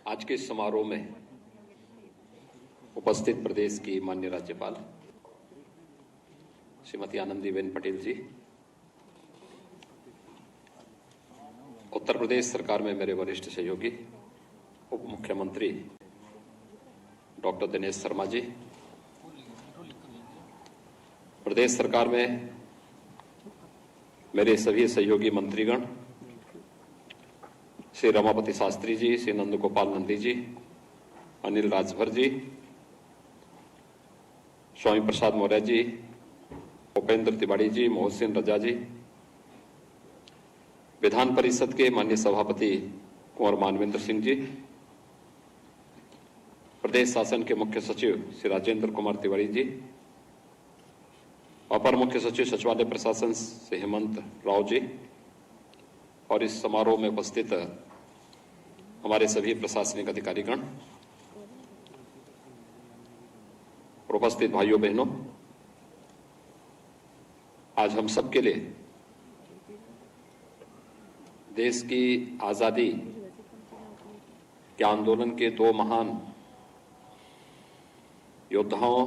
आज के इस समारोह में उपस्थित प्रदेश की माननीय राज्यपाल श्रीमती आनंदीबेन पटेल जी, उत्तर प्रदेश सरकार में मेरे वरिष्ठ सहयोगी उप मुख्यमंत्री डॉक्टर दिनेश शर्मा जी, प्रदेश सरकार में मेरे सभी सहयोगी मंत्रीगण श्री रमापति शास्त्री जी, श्री नंद गोपाल नंदी जी, अनिल राजभर जी, स्वामी प्रसाद मौर्य जी, उपेंद्र तिवारी जी, मोहसिन रजा जी, विधान परिषद के माननीय सभापति कुंवर मानवेंद्र सिंह जी, प्रदेश शासन के मुख्य सचिव श्री राजेंद्र कुमार तिवारी जी, अपर मुख्य सचिव सचिवालय प्रशासन श्री हेमंत राव जी और इस समारोह में उपस्थित हमारे सभी प्रशासनिक अधिकारीगण और उपस्थित भाइयों बहनों, आज हम सब के लिए देश की आजादी के आंदोलन के दो महान योद्धाओं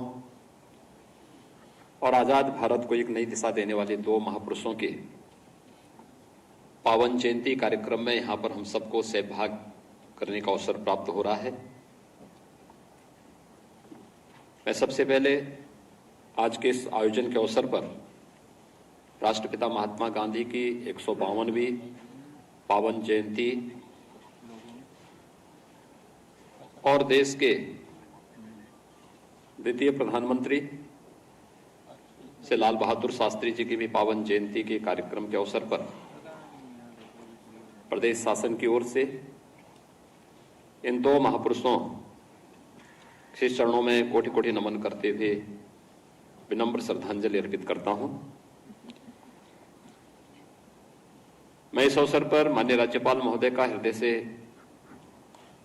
और आजाद भारत को एक नई दिशा देने वाले दो महापुरुषों के पावन जयंती कार्यक्रम में यहां पर हम सबको सहभाग करने का अवसर प्राप्त हो रहा है। मैं सबसे पहले आज के इस आयोजन के अवसर पर राष्ट्रपिता महात्मा गांधी की 152वीं पावन जयंती और देश के द्वितीय प्रधानमंत्री श्री लाल बहादुर शास्त्री जी की भी पावन जयंती के कार्यक्रम के अवसर पर प्रदेश शासन की ओर से इन दो महापुरुषों के चरणों में कोटि कोटि नमन करते हुए विनम्र श्रद्धांजलि अर्पित करता हूं। मैं इस अवसर पर माननीय राज्यपाल महोदय का हृदय से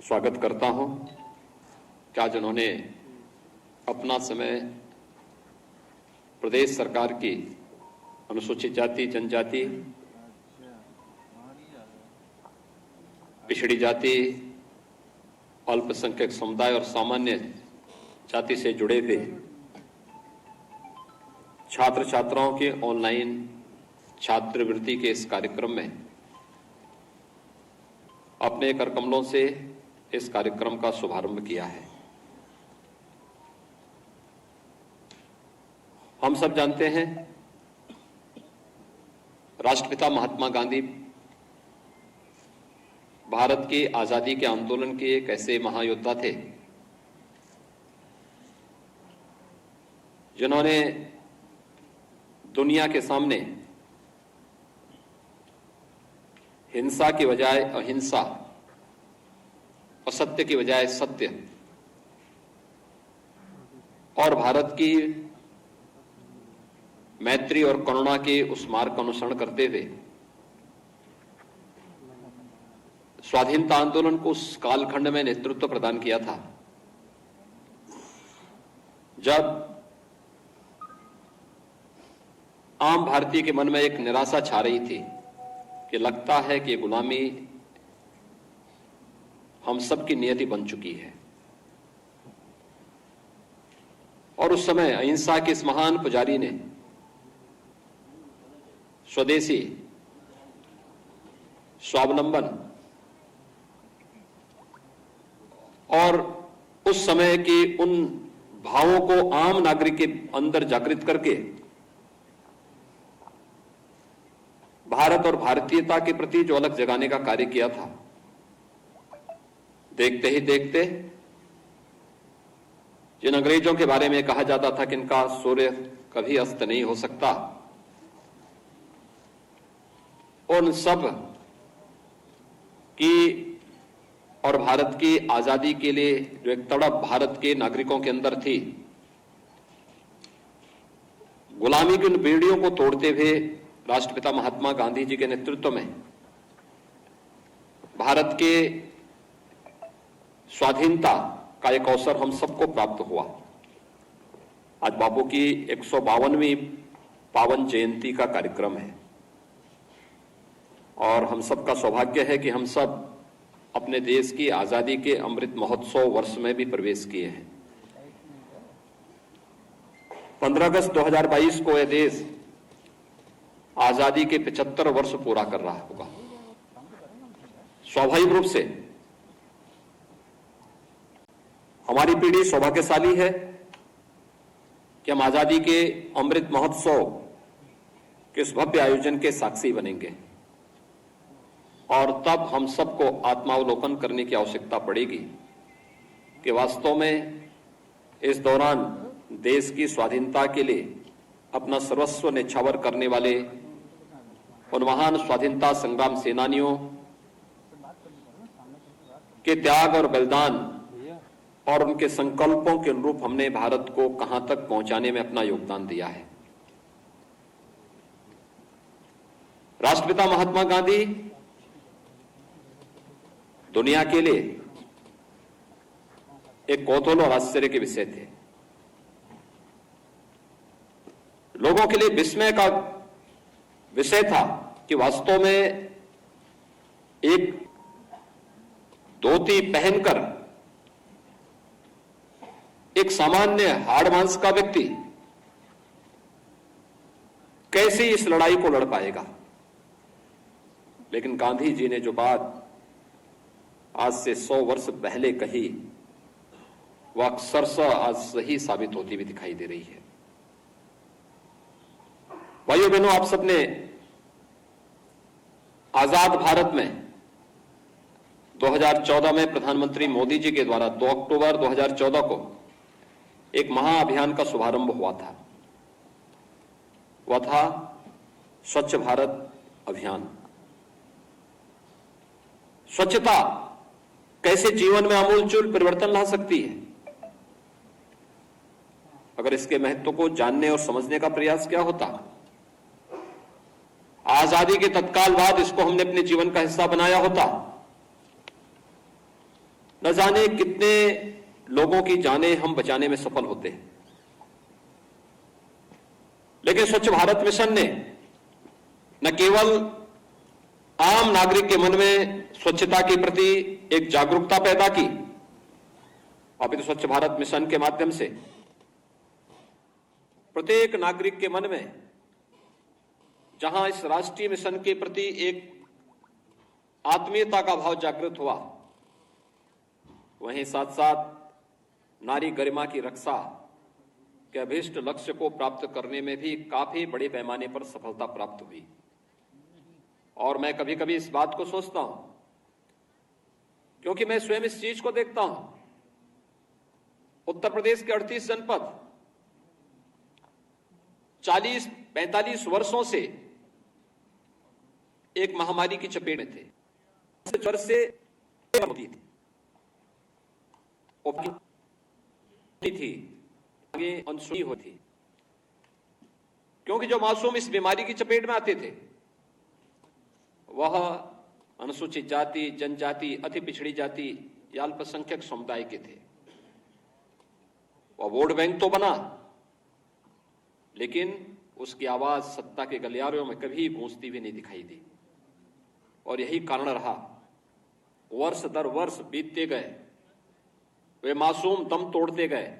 स्वागत करता हूं कि आज उन्होंने अपना समय प्रदेश सरकार की अनुसूचित जाति, जनजाति, पिछड़ी जाति, अल्पसंख्यक समुदाय और सामान्य जाति से जुड़े हुए छात्र छात्राओं के ऑनलाइन छात्रवृत्ति के इस कार्यक्रम में अपने करकमलों से इस कार्यक्रम का शुभारंभ किया है। हम सब जानते हैं राष्ट्रपिता महात्मा गांधी भारत की आजादी के आंदोलन के एक ऐसे महायोद्धा थे जिन्होंने दुनिया के सामने हिंसा की बजाय अहिंसा, असत्य की बजाय सत्य और भारत की मैत्री और करुणा के उस मार्ग का अनुसरण करते हुए स्वाधीनता आंदोलन को उस कालखंड में नेतृत्व प्रदान किया था जब आम भारतीय के मन में एक निराशा छा रही थी कि लगता है कि गुलामी हम सबकी नियति बन चुकी है। और उस समय अहिंसा के इस महान पुजारी ने स्वदेशी, स्वावलंबन और उस समय के उन भावों को आम नागरिक के अंदर जागृत करके भारत और भारतीयता के प्रति जो अलग जगाने का कार्य किया था, देखते ही देखते जिन अंग्रेजों के बारे में कहा जाता था कि इनका सूर्य कभी अस्त नहीं हो सकता, उन सब की और भारत की आजादी के लिए जो एक तड़प भारत के नागरिकों के अंदर थी, गुलामी की उन बेड़ियों को तोड़ते हुए राष्ट्रपिता महात्मा गांधी जी के नेतृत्व में भारत के स्वाधीनता का एक अवसर हम सबको प्राप्त हुआ। आज बापू की 152वीं पावन जयंती का कार्यक्रम है और हम सबका सौभाग्य है कि हम सब अपने देश की आजादी के अमृत महोत्सव वर्ष में भी प्रवेश किए हैं। 15 अगस्त 2022 को यह देश आजादी के 75 वर्ष पूरा कर रहा होगा। स्वाभाविक रूप से हमारी पीढ़ी सौभाग्यशाली है कि हम आजादी के अमृत महोत्सव के इस भव्य आयोजन के साक्षी बनेंगे और तब हम सबको आत्मावलोकन करने की आवश्यकता पड़ेगी कि वास्तव में इस दौरान देश की स्वाधीनता के लिए अपना सर्वस्व न्यौछावर करने वाले उन महान स्वाधीनता संग्राम सेनानियों के त्याग और बलिदान और उनके संकल्पों के अनुरूप हमने भारत को कहां तक पहुंचाने में अपना योगदान दिया है। राष्ट्रपिता महात्मा गांधी दुनिया के लिए एक कौतूहल और आश्चर्य के विषय थे। लोगों के लिए विस्मय का विषय था कि वास्तव में एक धोती पहनकर एक सामान्य हाड़ मांस का व्यक्ति कैसे इस लड़ाई को लड़ पाएगा। लेकिन गांधी जी ने जो बात आज से 100 वर्ष पहले कही वह अक्षरशः आज सही साबित होती हुई दिखाई दे रही है। भाइयों बहनों, आप सबने आजाद भारत में 2014 में प्रधानमंत्री मोदी जी के द्वारा 2 अक्टूबर 2014 को एक महाअभियान का शुभारंभ हुआ था। वह था स्वच्छ भारत अभियान। स्वच्छता कैसे जीवन में आमूलचूल परिवर्तन ला सकती है, अगर इसके महत्व को जानने और समझने का प्रयास क्या होता। आजादी के तत्काल बाद इसको हमने अपने जीवन का हिस्सा बनाया होता, न जाने कितने लोगों की जानें हम बचाने में सफल होते हैं। लेकिन स्वच्छ भारत मिशन ने न केवल आम नागरिक के मन में स्वच्छता के प्रति एक जागरूकता पैदा की, अभी स्वच्छ भारत मिशन के माध्यम से प्रत्येक नागरिक के मन में जहां इस राष्ट्रीय मिशन के प्रति एक आत्मीयता का भाव जागृत हुआ, वहीं साथ साथ नारी गरिमा की रक्षा के अभीष्ट लक्ष्य को प्राप्त करने में भी काफी बड़े पैमाने पर सफलता प्राप्त हुई। और मैं कभी कभी इस बात को सोचता हूं, क्योंकि मैं स्वयं इस चीज को देखता हूं। उत्तर प्रदेश के 38 जनपद 40-45 वर्षों से एक महामारी की चपेट में थे। वर्ष से होती थी आगे अनसुनी होती, क्योंकि जो मासूम इस बीमारी की चपेट में आते थे वह अनुसूचित जाति, जनजाति, अति पिछड़ी जाति या अल्पसंख्यक समुदाय के थे। वह वोट बैंक तो बना, लेकिन उसकी आवाज सत्ता के गलियारों में कभी गूंजती हुई नहीं दिखाई दी। और यही कारण रहा, वर्ष दर वर्ष बीतते गए, वे मासूम दम तोड़ते गए।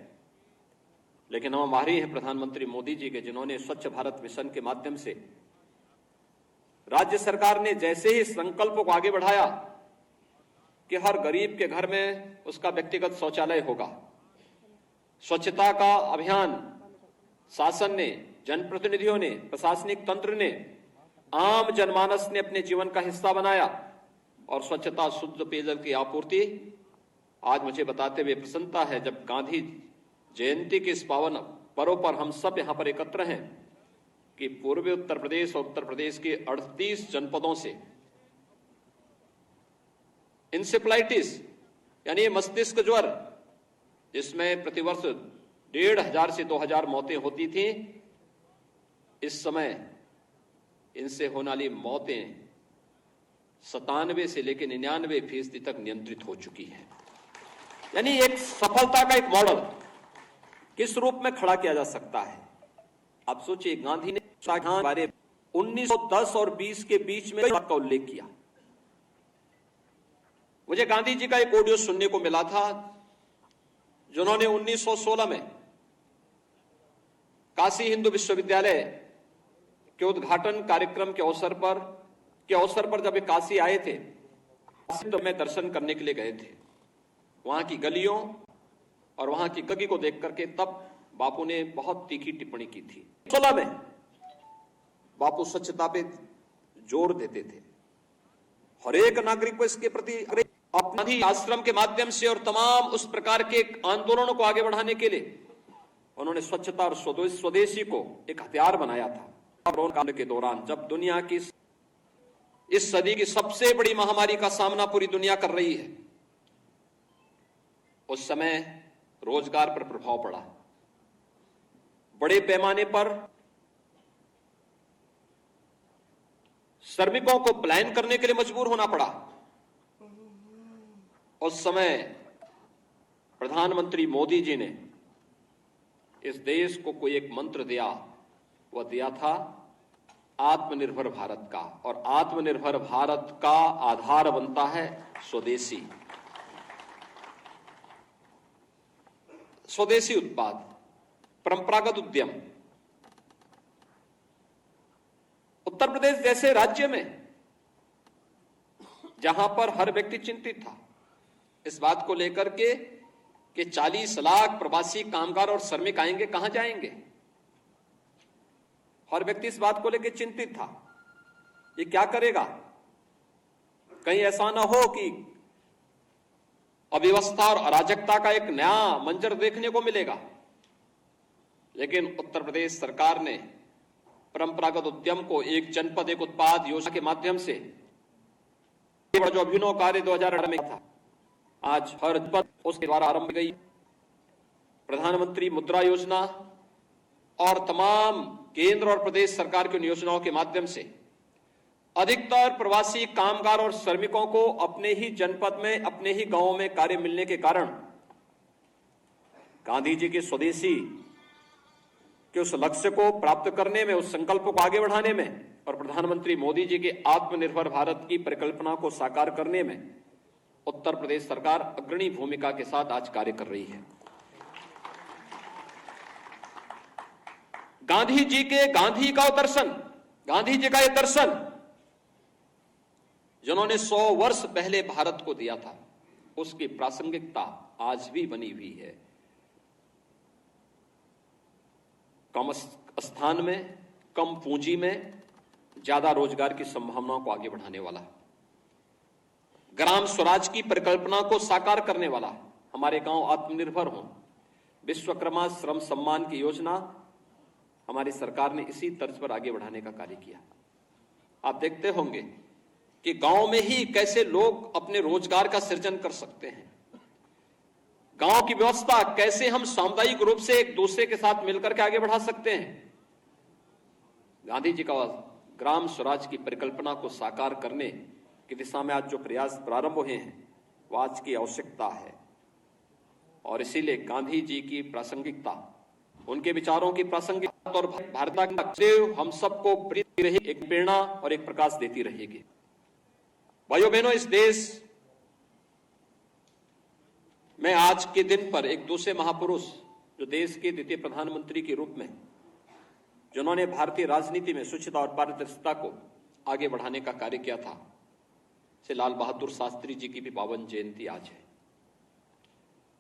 लेकिन हम आभारी हैं प्रधानमंत्री मोदी जी के, जिन्होंने स्वच्छ भारत मिशन के माध्यम से राज्य सरकार ने जैसे ही संकल्प को आगे बढ़ाया कि हर गरीब के घर में उसका व्यक्तिगत शौचालय होगा, स्वच्छता का अभियान शासन ने, जनप्रतिनिधियों ने, प्रशासनिक तंत्र ने, आम जनमानस ने अपने जीवन का हिस्सा बनाया और स्वच्छता, शुद्ध पेयजल की आपूर्ति आज मुझे बताते हुए प्रसन्नता है, जब गांधी जयंती के इस पावन पर्व पर हम सब यहां पर एकत्र हैं, कि पूर्वी उत्तर प्रदेश और उत्तर प्रदेश के 38 जनपदों से इंसेफ्लाइटिस यानी मस्तिष्क ज्वर, जिसमें प्रतिवर्ष 1,500 से 2,000 मौतें होती थी, इस समय इनसे होने वाली मौतें 97 से लेकर 99% तक नियंत्रित हो चुकी है। यानी एक सफलता का एक मॉडल किस रूप में खड़ा किया जा सकता है। आप सोचिए, गांधी ने बारे 1910 और 20 के बीच में का उल्लेख किया। मुझे गांधी जी का एक ऑडियो सुनने को मिला था, जिन्होंने 1916 में काशी हिंदू विश्वविद्यालय के उद्घाटन कार्यक्रम के अवसर पर जब वे काशी आए थे, तो में दर्शन करने के लिए गए थे। वहां की गलियों और वहां की गगी को देख करके तब बापू ने बहुत तीखी टिप्पणी की थी। 16 में बापू स्वच्छता पे जोर देते थे। हर एक नागरिक को इसके प्रति अपने आश्रम के माध्यम से और तमाम उस प्रकार के आंदोलनों को आगे बढ़ाने के लिए उन्होंने स्वच्छता और स्वदेशी को एक हथियार बनाया था। लॉकडाउन काल के दौरान जब दुनिया की इस सदी की सबसे बड़ी महामारी का सामना पूरी दुनिया कर रही है, उस समय रोजगार पर प्रभाव पड़ा, बड़े पैमाने पर श्रमिकों को पलायन करने के लिए मजबूर होना पड़ा। उस समय प्रधानमंत्री मोदी जी ने इस देश को कोई एक मंत्र दिया, वह दिया था आत्मनिर्भर भारत का, और आत्मनिर्भर भारत का आधार बनता है स्वदेशी उत्पाद, परंपरागत उद्यम। उत्तर प्रदेश जैसे राज्य में जहां पर हर व्यक्ति चिंतित था इस बात को लेकर के कि 40 लाख प्रवासी कामगार और श्रमिक आएंगे, कहां जाएंगे, हर व्यक्ति इस बात को लेकर चिंतित था, ये क्या करेगा, कहीं ऐसा ना हो कि अव्यवस्था और अराजकता का एक नया मंजर देखने को मिलेगा। लेकिन उत्तर प्रदेश सरकार ने परंपरागत उद्यम को एक जनपद एक उत्पाद योजना के माध्यम से जो अभिनव कार्य 2018 में था, आज हर जनपद उसके द्वारा आरंभ की गई। प्रधानमंत्री मुद्रा योजना और तमाम केंद्र और प्रदेश सरकार की योजनाओं के माध्यम से अधिकतर प्रवासी कामगार और श्रमिकों को अपने ही जनपद में, अपने ही गांवों में कार्य मिलने के कारण गांधी जी के स्वदेशी के उस लक्ष्य को प्राप्त करने में, उस संकल्प को आगे बढ़ाने में और प्रधानमंत्री मोदी जी के आत्मनिर्भर भारत की परिकल्पना को साकार करने में उत्तर प्रदेश सरकार अग्रणी भूमिका के साथ आज कार्य कर रही है। गांधी जी का ये दर्शन जिन्होंने 100 वर्ष पहले भारत को दिया था, उसकी प्रासंगिकता आज भी बनी हुई है। कम स्थान में, कम पूंजी में ज्यादा रोजगार की संभावनाओं को आगे बढ़ाने वाला, ग्राम स्वराज की परिकल्पना को साकार करने वाला, हमारे गांव आत्मनिर्भर हों, विश्वकर्मा श्रम सम्मान की योजना हमारी सरकार ने इसी तर्ज पर आगे बढ़ाने का कार्य किया। आप देखते होंगे कि गांव में ही कैसे लोग अपने रोजगार का सृजन कर सकते हैं, गांव की व्यवस्था कैसे हम सामुदायिक रूप से एक दूसरे के साथ मिलकर के आगे बढ़ा सकते हैं। गांधी जी का ग्राम स्वराज की परिकल्पना को साकार करने की दिशा में आज जो प्रयास प्रारंभ हुए हैं वो आज की आवश्यकता है, और इसीलिए गांधी जी की प्रासंगिकता, उनके विचारों की प्रासंगिकता और भारत हम सबको प्रेरित रही, एक प्रेरणा और एक प्रकाश देती रहेगी। भाइयों बहनों, इस देश में आज के दिन पर एक दूसरे महापुरुष जो देश के द्वितीय प्रधानमंत्री के रूप में जिन्होंने भारतीय राजनीति में स्वच्छता और पारदर्शिता को आगे बढ़ाने का कार्य किया था, से लाल बहादुर शास्त्री जी की भी पावन जयंती आज है।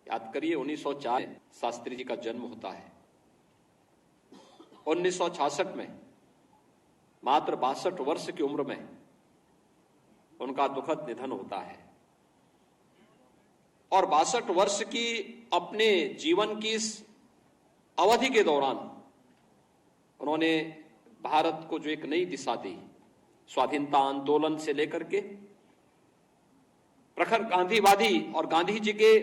याद करिए 1904 शास्त्री जी का जन्म होता है, 1966 में मात्र 62 वर्ष की उम्र में उनका दुखद निधन होता है, और 62 वर्ष की अपने जीवन की इस अवधि के दौरान उन्होंने भारत को जो एक नई दिशा दी, स्वाधीनता आंदोलन से लेकर के प्रखर गांधीवादी और गांधी जी के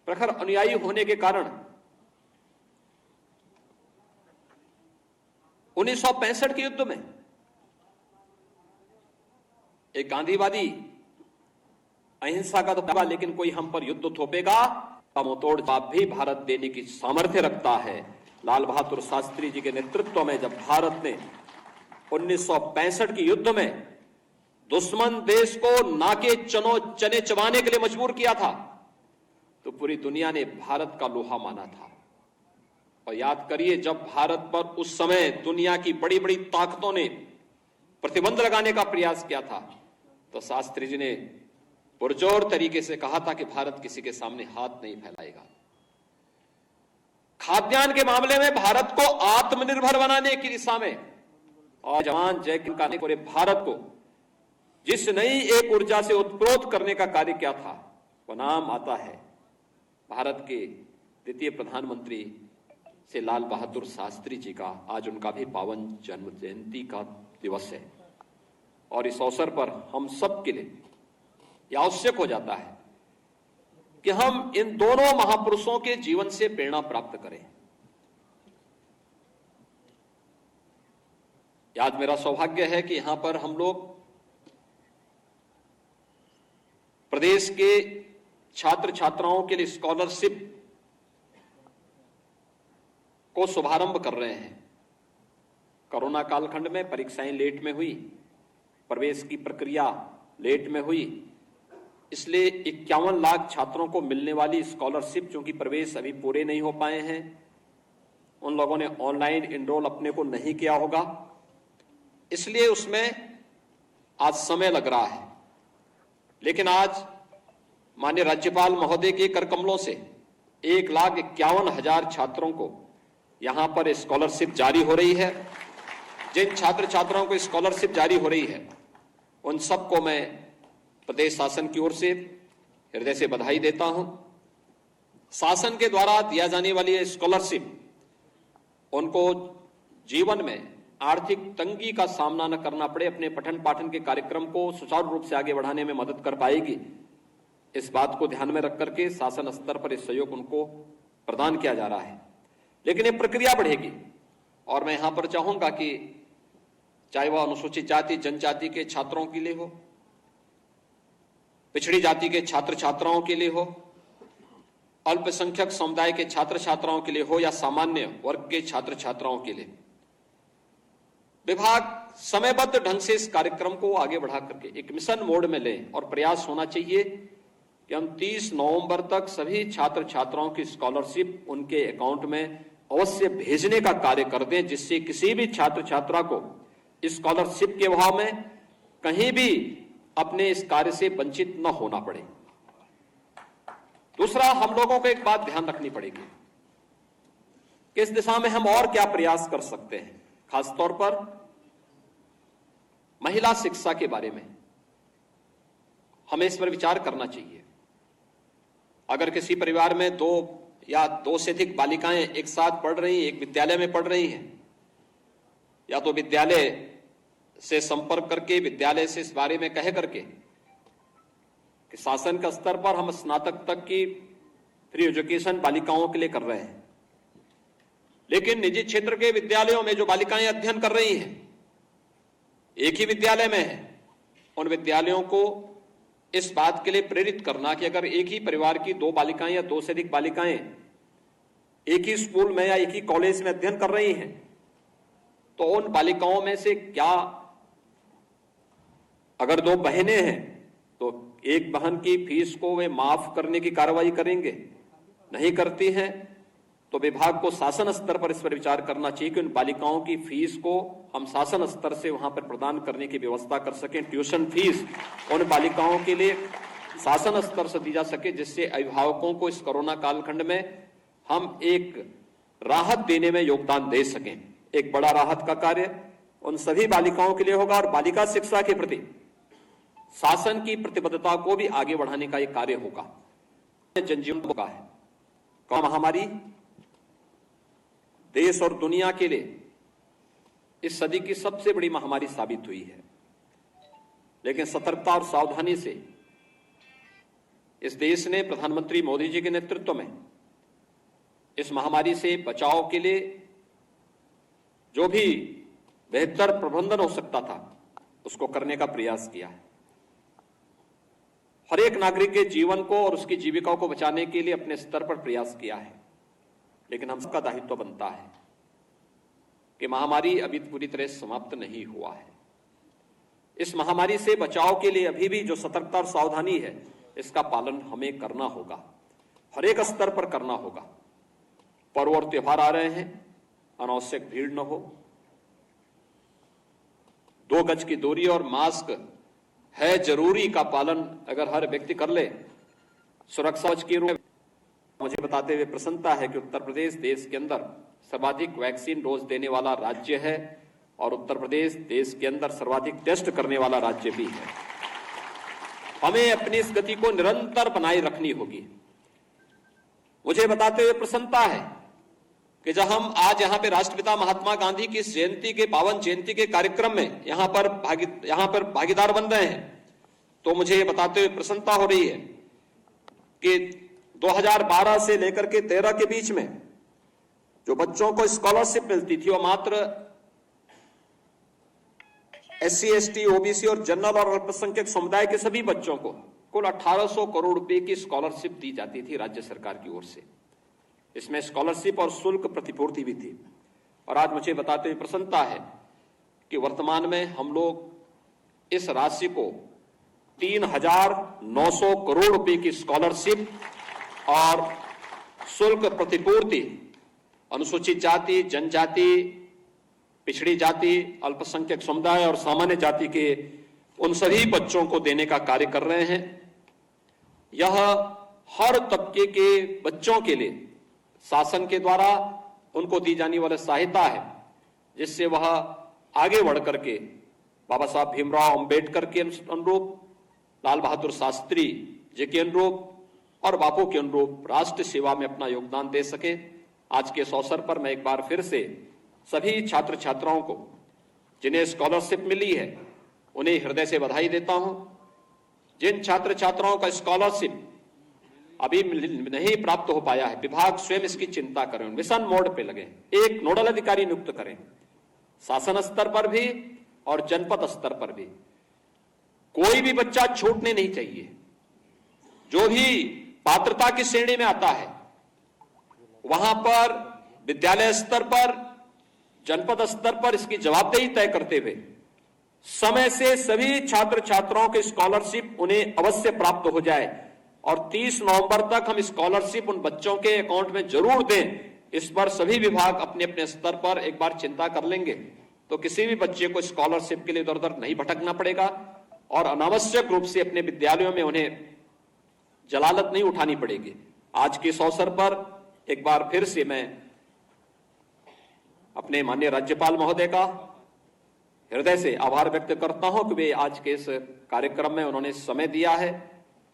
प्रखर अनुयायी होने के कारण 1965 के युद्ध में एक गांधीवादी अहिंसा का तो होगा, लेकिन कोई हम पर युद्ध थोपेगा का मुंहतोड़ जवाब भी भारत देने की सामर्थ्य रखता है। लाल बहादुर शास्त्री जी के नेतृत्व में जब भारत ने 1965 के युद्ध में दुश्मन देश को नाके चने चबाने के लिए मजबूर किया था, तो पूरी दुनिया ने भारत का लोहा माना था। और याद करिए, जब भारत पर उस समय दुनिया की बड़ी बड़ी ताकतों ने प्रतिबंध लगाने का प्रयास किया था, तो शास्त्री जी ने पुरजोर तरीके से कहा था कि भारत किसी के सामने हाथ नहीं फैलाएगा। खाद्यान्न के मामले में भारत को आत्मनिर्भर बनाने की दिशा में और जवान जय किसान ने पूरे भारत को जिस नई एक ऊर्जा से उत्प्रोत करने का कार्य किया था, वो नाम आता है भारत के द्वितीय प्रधानमंत्री से लाल बहादुर शास्त्री जी का। आज उनका भी पावन जन्म जयंती का दिवस है और इस अवसर पर हम सब के लिए यह आवश्यक हो जाता है कि हम इन दोनों महापुरुषों के जीवन से प्रेरणा प्राप्त करें। आज मेरा सौभाग्य है कि यहां पर हम लोग प्रदेश के छात्र छात्राओं के लिए स्कॉलरशिप को शुभारंभ कर रहे हैं। कोरोना कालखंड में परीक्षाएं लेट में हुई, प्रवेश की प्रक्रिया लेट में हुई, इसलिए 51 लाख छात्रों को मिलने वाली स्कॉलरशिप, चूंकि प्रवेश अभी पूरे नहीं हो पाए हैं, उन लोगों ने ऑनलाइन एनरोल अपने को नहीं किया होगा, इसलिए उसमें आज समय लग रहा है। लेकिन आज माननीय राज्यपाल महोदय के कर कमलों से 1,51,000 छात्रों को यहां पर स्कॉलरशिप जारी हो रही है। जिन छात्र छात्राओं को स्कॉलरशिप जारी हो रही है, उन सबको मैं प्रदेश शासन की ओर से हृदय से बधाई देता हूं। शासन के द्वारा दिया जाने वाली यह स्कॉलरशिप उनको जीवन में आर्थिक तंगी का सामना न करना पड़े, अपने पठन पाठन के कार्यक्रम को सुचारू रूप से आगे बढ़ाने में मदद कर पाएगी। इस बात को ध्यान में रख करके शासन स्तर पर इस सहयोग उनको प्रदान किया जा रहा है। लेकिन ये प्रक्रिया बढ़ेगी और मैं यहां पर चाहूंगा कि चाहे वह अनुसूचित जाति जनजाति के छात्रों के लिए हो, पिछड़ी जाति के छात्र छात्राओं के लिए हो, अल्पसंख्यक समुदाय के छात्र छात्राओं के लिए हो या सामान्य वर्ग के छात्र छात्राओं के लिए, विभाग समयबद्ध ढंग से इस कार्यक्रम को आगे बढ़ा करके एक मिशन मोड में लें और प्रयास होना चाहिए कि हम 30 नवंबर तक सभी छात्र छात्राओं की स्कॉलरशिप उनके अकाउंट में अवश्य भेजने का कार्य कर दें, जिससे किसी भी छात्र छात्रा को स्कॉलरशिप के अभाव में कहीं भी अपने इस कार्य से वंचित न होना पड़े। दूसरा, हम लोगों को एक बात ध्यान रखनी पड़ेगी कि इस दिशा में हम और क्या प्रयास कर सकते हैं। खासतौर पर महिला शिक्षा के बारे में हमें इस पर विचार करना चाहिए। अगर किसी परिवार में 2 या 2 से अधिक बालिकाएं एक साथ पढ़ रही हैं, एक विद्यालय में पढ़ रही हैं, या तो विद्यालय से संपर्क करके विद्यालय से इस बारे में कह करके कि शासन के स्तर पर हम स्नातक तक की फ्री एजुकेशन बालिकाओं के लिए कर रहे हैं, लेकिन निजी क्षेत्र के विद्यालयों में जो बालिकाएं अध्ययन कर रही हैं, एक ही विद्यालय में है, उन विद्यालयों को इस बात के लिए प्रेरित करना कि अगर एक ही परिवार की 2 बालिकाएं या 2 से अधिक बालिकाएं एक ही स्कूल में या एक ही कॉलेज में अध्ययन कर रही हैं, तो उन बालिकाओं में से क्या, अगर 2 बहनें हैं तो एक बहन की फीस को वे माफ करने की कार्रवाई करेंगे, नहीं करती हैं तो विभाग को शासन स्तर पर इस पर विचार करना चाहिए कि उन बालिकाओं की फीस को हम शासन स्तर से वहां पर प्रदान करने की व्यवस्था कर सकें। ट्यूशन फीस उन बालिकाओं के लिए शासन स्तर से दी जा सके, जिससे अभिभावकों को इस कोरोना कालखंड में हम एक राहत देने में योगदान दे सकें। एक बड़ा राहत का कार्य उन सभी बालिकाओं के लिए होगा और बालिका शिक्षा के प्रति शासन की प्रतिबद्धता को भी आगे बढ़ाने का एक कार्य होगा। जनजीवन होगा है कोरोना महामारी देश और दुनिया के लिए इस सदी की सबसे बड़ी महामारी साबित हुई है, लेकिन सतर्कता और सावधानी से इस देश ने प्रधानमंत्री मोदी जी के नेतृत्व में इस महामारी से बचाव के लिए जो भी बेहतर प्रबंधन हो सकता था उसको करने का प्रयास किया है। हर एक नागरिक के जीवन को और उसकी जीविका को बचाने के लिए अपने स्तर पर प्रयास किया है, लेकिन हम सबका दायित्व बनता है कि महामारी अभी पूरी तरह समाप्त नहीं हुआ है। इस महामारी से बचाव के लिए अभी भी जो सतर्कता और सावधानी है, इसका पालन हमें करना होगा, हर एक स्तर पर करना होगा। पर्व और त्योहार आ रहे हैं, अनावश्यक भीड़ न हो, 2 गज की दूरी और मास्क है जरूरी का पालन अगर हर व्यक्ति कर ले, सुरक्षा के रूप में मुझे बताते हुए प्रसन्नता है कि उत्तर प्रदेश देश के अंदर सर्वाधिक वैक्सीन डोज देने वाला राज्य है और उत्तर प्रदेश देश के अंदर सर्वाधिक टेस्ट करने वाला राज्य भी है। हमें अपनी इस गति को निरंतर बनाए रखनी होगी। मुझे बताते हुए प्रसन्नता है कि जब हम आज यहां पे राष्ट्रपिता महात्मा गांधी की इस जयंती के पावन जयंती के कार्यक्रम में यहां पर भागीदार बन रहे हैं, तो मुझे ये बताते हुए प्रसन्नता हो रही है कि 2012 से लेकर के 13 के बीच में जो बच्चों को स्कॉलरशिप मिलती थी, वो मात्र SC, ST, OBC और जनरल और अल्पसंख्यक समुदाय के सभी बच्चों को कुल 1800 करोड़ रुपए की स्कॉलरशिप दी जाती थी राज्य सरकार की ओर से। इसमें स्कॉलरशिप और शुल्क प्रतिपूर्ति भी थी। और आज मुझे बताते हुए प्रसन्नता है कि वर्तमान में हम लोग इस राशि को 3900 करोड़ रुपए की स्कॉलरशिप और शुल्क प्रतिपूर्ति अनुसूचित जाति, जनजाति, पिछड़ी जाति, अल्पसंख्यक समुदाय और सामान्य जाति के उन सभी बच्चों को देने का कार्य कर रहे हैं। यह हर तबके के बच्चों के लिए शासन के द्वारा उनको दी जाने वाली सहायता है, जिससे वह आगे बढ़ करके बाबा साहब भीमराव अंबेडकर के अनुरूप, लाल बहादुर शास्त्री जी के अनुरूप और बापू के अनुरूप राष्ट्र सेवा में अपना योगदान दे सके। आज के इस अवसर पर मैं एक बार फिर से सभी छात्र छात्राओं को जिन्हें स्कॉलरशिप मिली है उन्हें हृदय से बधाई देता हूं। जिन छात्र छात्राओं का स्कॉलरशिप अभी नहीं प्राप्त हो पाया है, विभाग स्वयं इसकी चिंता करें, मिशन मोड पे लगे, एक नोडल अधिकारी नियुक्त करें, शासन स्तर पर भी और जनपद स्तर पर भी। कोई भी बच्चा छूटने नहीं चाहिए। जो भी पात्रता की श्रेणी में आता है वहां पर विद्यालय स्तर पर, जनपद स्तर पर इसकी जवाबदेही तय करते हुए समय से सभी छात्र छात्राओं की स्कॉलरशिप उन्हें अवश्य प्राप्त हो जाए और 30 नवंबर तक हम स्कॉलरशिप उन बच्चों के अकाउंट में जरूर दें। इस पर सभी विभाग अपने अपने स्तर पर एक बार चिंता कर लेंगे तो किसी भी बच्चे को स्कॉलरशिप के लिए इधर उधर नहीं भटकना पड़ेगा और अनावश्यक रूप से अपने विद्यालयों में उन्हें जलालत नहीं उठानी पड़ेगी। आज के इस अवसर पर एक बार फिर से मैं अपने माननीय राज्यपाल महोदय का हृदय से आभार व्यक्त करता हूं कि वे आज के इस कार्यक्रम में उन्होंने समय दिया है,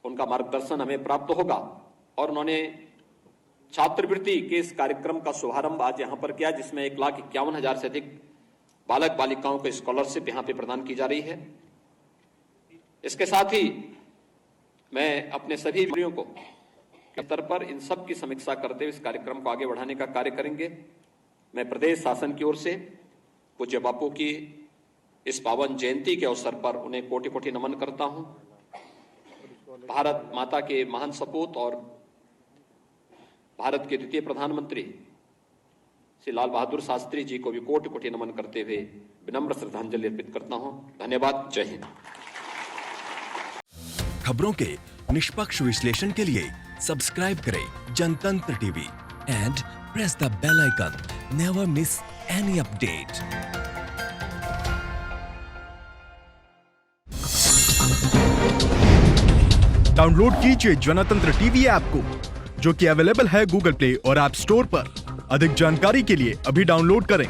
उनका मार्गदर्शन हमें प्राप्त होगा और उन्होंने छात्रवृत्ति के इस कार्यक्रम का शुभारंभ आज यहां पर किया, जिसमें 1,51,000 से अधिक बालक बालिकाओं को स्कॉलरशिप यहां पे प्रदान की जा रही है। इसके साथ ही मैं अपने सभी मंत्रियों को स्तर पर इन सब की समीक्षा करते हुए इस कार्यक्रम को आगे बढ़ाने का कार्य करेंगे। मैं प्रदेश शासन की ओर से पूज्य बापू की इस पावन जयंती के अवसर पर उन्हें कोटि कोटि नमन करता हूं। भारत माता के महान सपूत और भारत के द्वितीय प्रधानमंत्री श्री लाल बहादुर शास्त्री जी को भी कोटि कोटि नमन करते हुए विनम्र श्रद्धांजलि अर्पित करता हूं। धन्यवाद। जय हिंद। खबरों के निष्पक्ष विश्लेषण के लिए सब्सक्राइब करें Jantantra TV and press the bell icon. Never miss any update. Download कीजिए जनतंत्र टीवी ऐप को, जो कि अवेलेबल है गूगल प्ले और ऐप स्टोर पर। अधिक जानकारी के लिए अभी डाउनलोड करें।